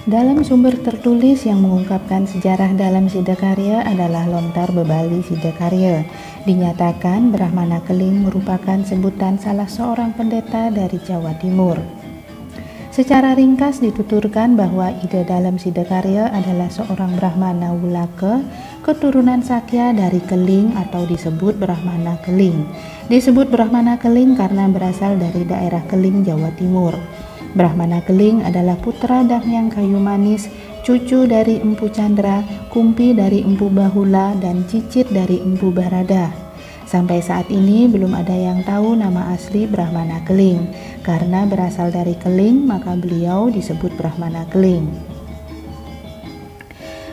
Dalam sumber tertulis yang mengungkapkan sejarah dalam Sidakarya adalah Lontar Bebali Sidakarya. Dinyatakan Brahmana Keling merupakan sebutan salah seorang pendeta dari Jawa Timur. Secara ringkas dituturkan bahwa ide dalam Sidakarya adalah seorang Brahmana Wulaka, keturunan Sakya dari Keling atau disebut Brahmana Keling. Disebut Brahmana Keling karena berasal dari daerah Keling, Jawa Timur. Brahmana Keling adalah putra Dangyang Kayu Manis, cucu dari Empu Chandra, Kumpi dari Empu Bahula, dan Cicit dari Empu Barada. Sampai saat ini belum ada yang tahu nama asli Brahmana Keling. Karena berasal dari Keling, maka beliau disebut Brahmana Keling.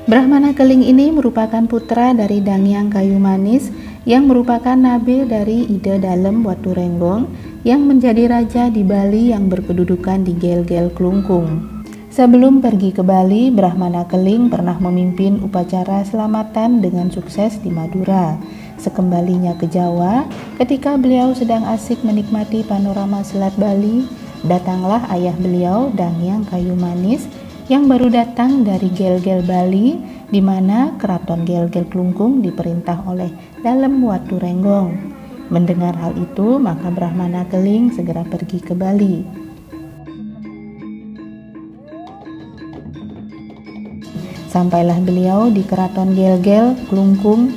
Brahmana Keling ini merupakan putra dari Dangyang Kayu Manis yang merupakan nabe dari Ida Dalem Watu Renggong yang menjadi raja di Bali yang berkedudukan di Gel-Gel Klungkung. Sebelum pergi ke Bali, Brahmana Keling pernah memimpin upacara selamatan dengan sukses di Madura. Sekembalinya ke Jawa, ketika beliau sedang asik menikmati panorama Selat Bali, datanglah ayah beliau, Dangyang Kayu Manis, yang baru datang dari Gel-Gel Bali, di mana keraton Gel-Gel Klungkung diperintah oleh Dalem Watu Renggong. Mendengar hal itu, maka Brahmana Keling segera pergi ke Bali. Sampailah beliau di keraton Gel-Gel Klungkung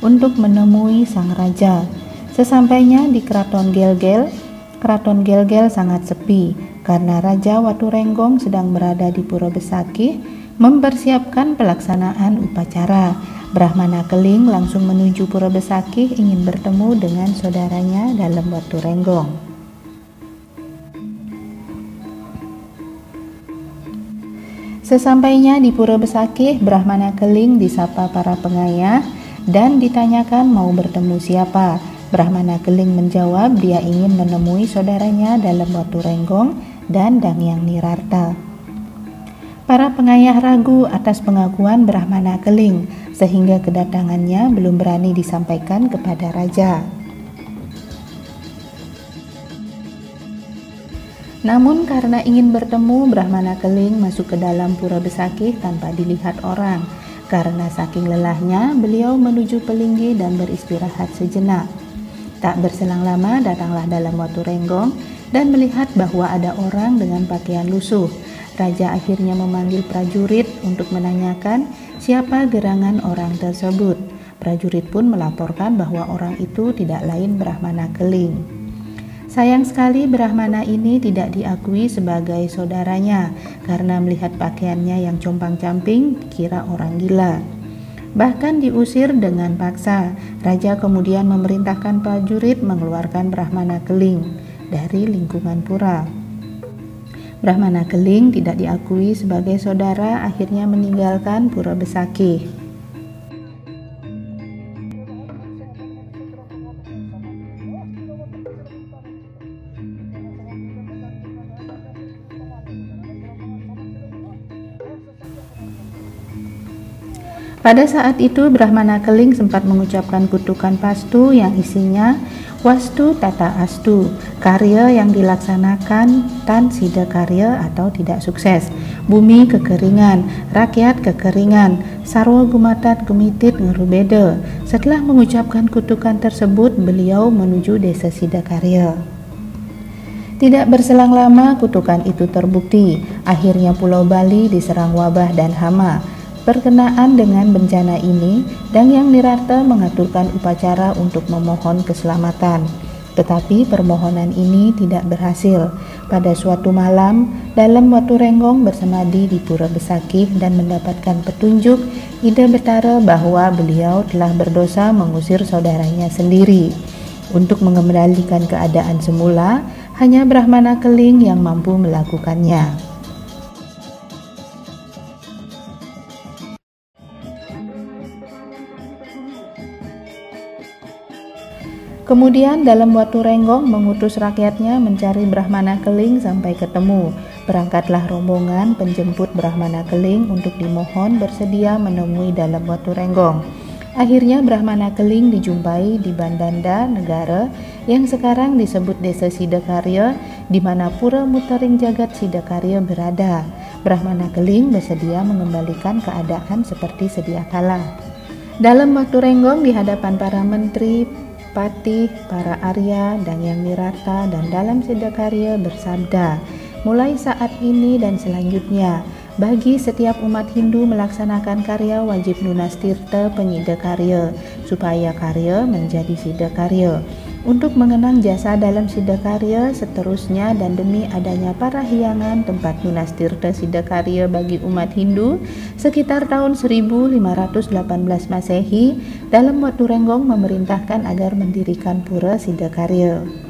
untuk menemui sang raja. Sesampainya di keraton Gel-Gel sangat sepi karena Raja Watu Renggong sedang berada di Pura Besakih mempersiapkan pelaksanaan upacara. Brahmana Keling langsung menuju Pura Besakih ingin bertemu dengan saudaranya Dalem Watu Renggong. Sesampainya di Pura Besakih, Brahmana Keling disapa para pengayah dan ditanyakan mau bertemu siapa. Brahmana Keling menjawab dia ingin menemui saudaranya Dalem Watu Renggong dan Dangyang Nirarta. Para pengayah ragu atas pengakuan Brahmana Keling, sehingga kedatangannya belum berani disampaikan kepada raja. Namun karena ingin bertemu, Brahmana Keling masuk ke dalam Pura Besakih tanpa dilihat orang. Karena saking lelahnya, beliau menuju Pelinggi dan beristirahat sejenak. Tak berselang lama datanglah Dalem Watu Renggong dan melihat bahwa ada orang dengan pakaian lusuh. Raja akhirnya memanggil prajurit untuk menanyakan siapa gerangan orang tersebut. Prajurit pun melaporkan bahwa orang itu tidak lain Brahmana Keling. Sayang sekali Brahmana ini tidak diakui sebagai saudaranya karena melihat pakaiannya yang compang-camping dikira orang gila. Bahkan diusir dengan paksa. Raja kemudian memerintahkan prajurit mengeluarkan Brahmana Keling dari lingkungan pura. Brahmana Keling tidak diakui sebagai saudara, akhirnya meninggalkan Pura Besakih. Pada saat itu Brahmana Keling sempat mengucapkan kutukan pastu yang isinya Wastu Tata Astu, karya yang dilaksanakan tan Sidakarya atau tidak sukses, bumi kekeringan, rakyat kekeringan, sarwa gumatat gumitit ngerubeda. Setelah mengucapkan kutukan tersebut, beliau menuju desa Sidakarya. Tidak berselang lama kutukan itu terbukti. Akhirnya Pulau Bali diserang wabah dan hama. Berkenaan dengan bencana ini, Dangyang Nirarta mengaturkan upacara untuk memohon keselamatan. Tetapi permohonan ini tidak berhasil. Pada suatu malam, Dalem Watu Renggong bersemadi di Pura Besakih dan mendapatkan petunjuk Ida Betara bahwa beliau telah berdosa mengusir saudaranya sendiri. Untuk mengembalikan keadaan semula, hanya Brahmana Keling yang mampu melakukannya. Kemudian Dalem Watu Renggong mengutus rakyatnya mencari Brahmana Keling sampai ketemu. Berangkatlah rombongan penjemput Brahmana Keling untuk dimohon bersedia menemui Dalem Watu Renggong. Akhirnya Brahmana Keling dijumpai di Bandanda Negara yang sekarang disebut Desa Sidakarya di mana Pura Mutering Jagat Sidakarya berada. Brahmana Keling bersedia mengembalikan keadaan seperti sedia kala. Dalam waktu renggong di hadapan para menteri, patih, para Arya, dan Yang Wirata dan dalam Sidakarya bersabda, mulai saat ini dan selanjutnya, bagi setiap umat Hindu melaksanakan karya wajib lunas tirta penyida karya, supaya karya menjadi sidakarya. Untuk mengenang jasa dalam sidakarya seterusnya dan demi adanya para hiangan tempat lunas tirta sidakarya bagi umat Hindu, sekitar tahun 1518 Masehi, dalam waktu renggong memerintahkan agar mendirikan pura sidakarya.